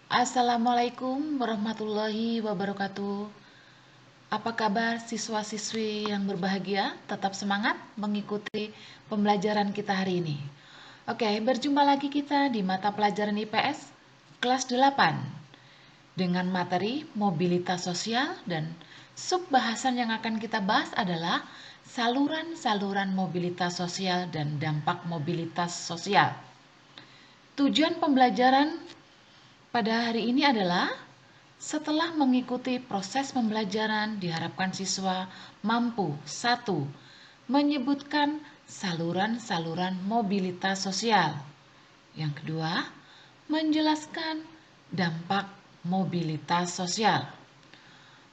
Assalamualaikum warahmatullahi wabarakatuh. Apa kabar siswa-siswi yang berbahagia? Tetap semangat mengikuti pembelajaran kita hari ini. Oke, berjumpa lagi kita di mata pelajaran IPS kelas 8 dengan materi mobilitas sosial dan subbahasan yang akan kita bahas adalah saluran-saluran mobilitas sosial dan dampak mobilitas sosial. Tujuan pembelajaran pada hari ini adalah setelah mengikuti proses pembelajaran diharapkan siswa mampu 1. Menyebutkan saluran-saluran mobilitas sosial. Yang kedua, menjelaskan dampak mobilitas sosial.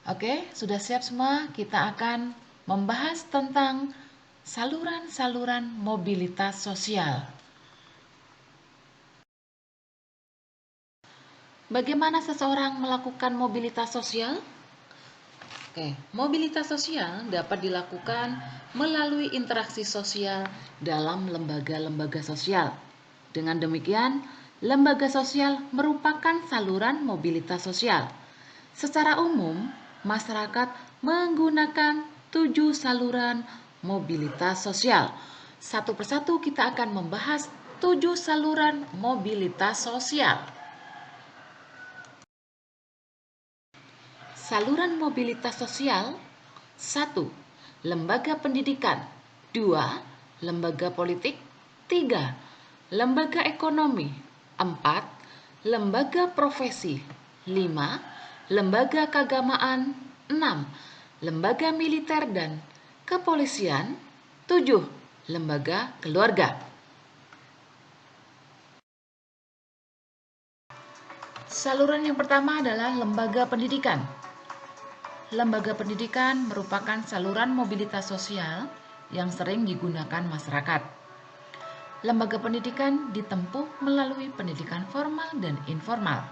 Oke, sudah siap semua? Kita akan membahas tentang saluran-saluran mobilitas sosial. Bagaimana seseorang melakukan mobilitas sosial? Oke, mobilitas sosial dapat dilakukan melalui interaksi sosial dalam lembaga-lembaga sosial. Dengan demikian, lembaga sosial merupakan saluran mobilitas sosial. Secara umum, masyarakat menggunakan 7 saluran mobilitas sosial. Satu persatu kita akan membahas 7 saluran mobilitas sosial. Saluran mobilitas sosial 1. Lembaga pendidikan 2. Lembaga politik 3. Lembaga ekonomi 4. Lembaga profesi 5. Lembaga keagamaan 6. Lembaga militer dan kepolisian 7. Lembaga keluarga. Saluran yang pertama adalah lembaga pendidikan. Lembaga pendidikan merupakan saluran mobilitas sosial yang sering digunakan masyarakat. Lembaga pendidikan ditempuh melalui pendidikan formal dan informal.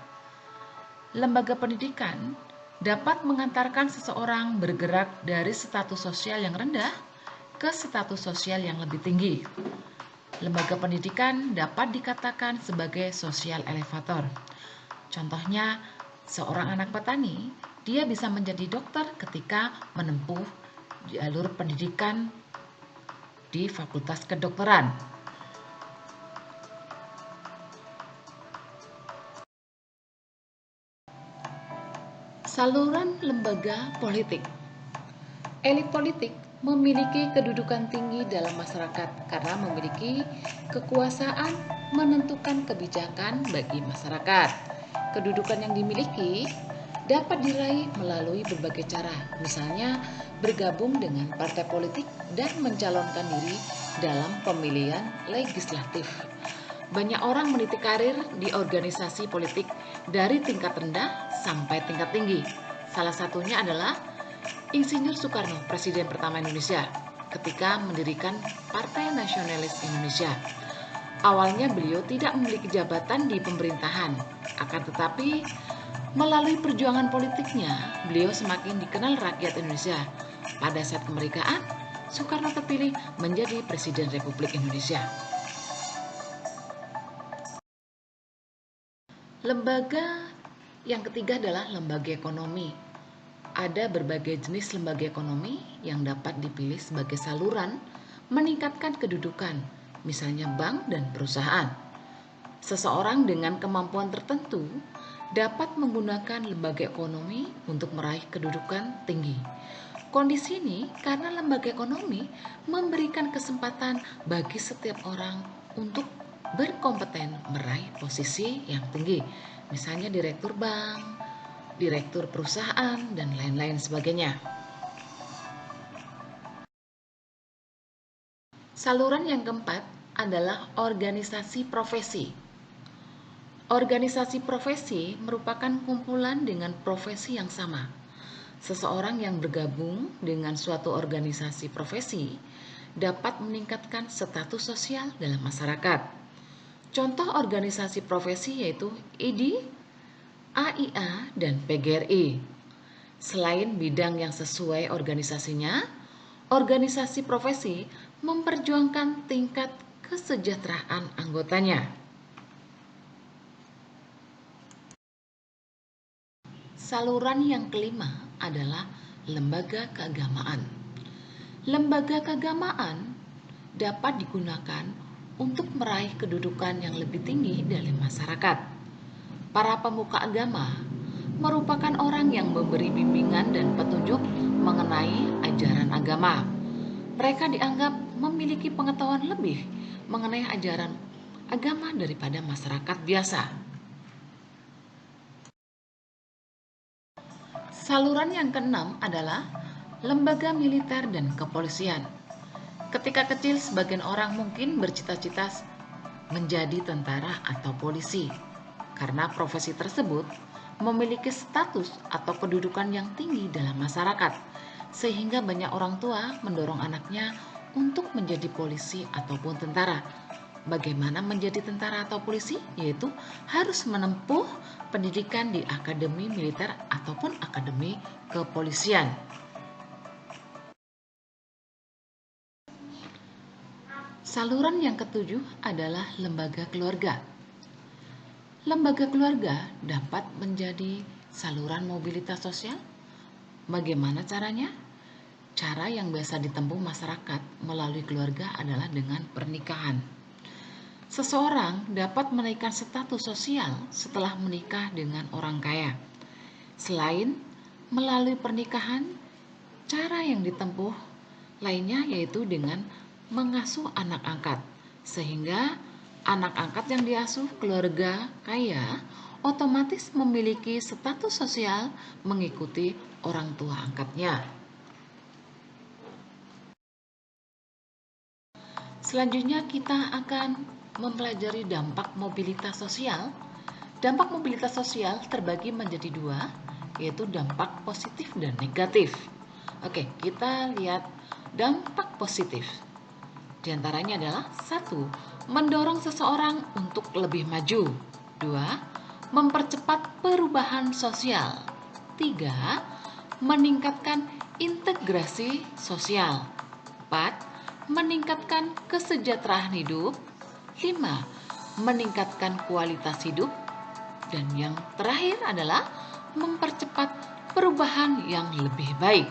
Lembaga pendidikan dapat mengantarkan seseorang bergerak dari status sosial yang rendah ke status sosial yang lebih tinggi. Lembaga pendidikan dapat dikatakan sebagai social elevator. Contohnya, seorang anak petani, dia bisa menjadi dokter ketika menempuh jalur pendidikan di Fakultas Kedokteran. Saluran lembaga politik. Elit politik memiliki kedudukan tinggi dalam masyarakat karena memiliki kekuasaan menentukan kebijakan bagi masyarakat. Kedudukan yang dimiliki dapat diraih melalui berbagai cara, misalnya bergabung dengan partai politik dan mencalonkan diri dalam pemilihan legislatif. Banyak orang meniti karir di organisasi politik dari tingkat rendah sampai tingkat tinggi. Salah satunya adalah Insinyur Soekarno, Presiden pertama Indonesia, ketika mendirikan Partai Nasionalis Indonesia. Awalnya beliau tidak memiliki jabatan di pemerintahan, akan tetapi melalui perjuangan politiknya, beliau semakin dikenal rakyat Indonesia. Pada saat kemerdekaan, Soekarno terpilih menjadi Presiden Republik Indonesia. Lembaga yang ketiga adalah lembaga ekonomi. Ada berbagai jenis lembaga ekonomi yang dapat dipilih sebagai saluran meningkatkan kedudukan, misalnya bank dan perusahaan. Seseorang dengan kemampuan tertentu dapat menggunakan lembaga ekonomi untuk meraih kedudukan tinggi. Kondisi ini karena lembaga ekonomi memberikan kesempatan bagi setiap orang untuk berkompeten meraih posisi yang tinggi, misalnya direktur bank, direktur perusahaan, dan lain-lain sebagainya. Saluran yang keempat adalah organisasi profesi. Organisasi profesi merupakan kumpulan dengan profesi yang sama. Seseorang yang bergabung dengan suatu organisasi profesi dapat meningkatkan status sosial dalam masyarakat. Contoh organisasi profesi yaitu IDI, AIA, dan PGRI. Selain bidang yang sesuai organisasinya, organisasi profesi memperjuangkan tingkat kesejahteraan anggotanya. Saluran yang kelima adalah lembaga keagamaan. Lembaga keagamaan dapat digunakan untuk meraih kedudukan yang lebih tinggi dalam masyarakat. Para pemuka agama merupakan orang yang memberi bimbingan dan petunjuk mengenai ajaran agama. Mereka dianggap memiliki pengetahuan lebih mengenai ajaran agama daripada masyarakat biasa. Saluran yang keenam adalah lembaga militer dan kepolisian. Ketika kecil, sebagian orang mungkin bercita-cita menjadi tentara atau polisi, karena profesi tersebut memiliki status atau kedudukan yang tinggi dalam masyarakat, sehingga banyak orang tua mendorong anaknya untuk menjadi polisi ataupun tentara. Bagaimana menjadi tentara atau polisi? Yaitu harus menempuh pendidikan di akademi militer ataupun akademi kepolisian. Saluran yang ketujuh adalah lembaga keluarga. Lembaga keluarga dapat menjadi saluran mobilitas sosial. Bagaimana caranya? Cara yang biasa ditempuh masyarakat melalui keluarga adalah dengan pernikahan. Seseorang dapat menaikkan status sosial setelah menikah dengan orang kaya. Selain melalui pernikahan, cara yang ditempuh lainnya yaitu dengan mengasuh anak angkat, sehingga anak angkat yang diasuh keluarga kaya otomatis memiliki status sosial mengikuti orang tua angkatnya. Selanjutnya kita akan mempelajari dampak mobilitas sosial. Dampak mobilitas sosial terbagi menjadi dua, yaitu dampak positif dan negatif. Oke, kita lihat dampak positif. Di antaranya adalah 1. Mendorong seseorang untuk lebih maju. 2. Mempercepat perubahan sosial. 3. Meningkatkan integrasi sosial. 4. Meningkatkan kesejahteraan hidup. 5. Meningkatkan kualitas hidup. Dan yang terakhir adalah mempercepat perubahan yang lebih baik.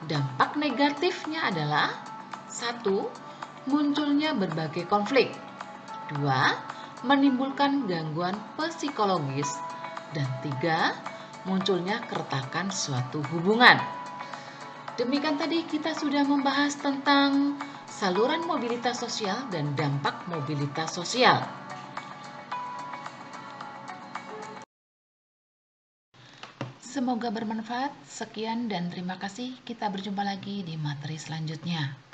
Dampak negatifnya adalah 1. Munculnya berbagai konflik. 2. Menimbulkan gangguan psikologis. Dan 3. Munculnya keretakan suatu hubungan. Demikian tadi kita sudah membahas tentang saluran mobilitas sosial dan dampak mobilitas sosial. Semoga bermanfaat. Sekian dan terima kasih. Kita berjumpa lagi di materi selanjutnya.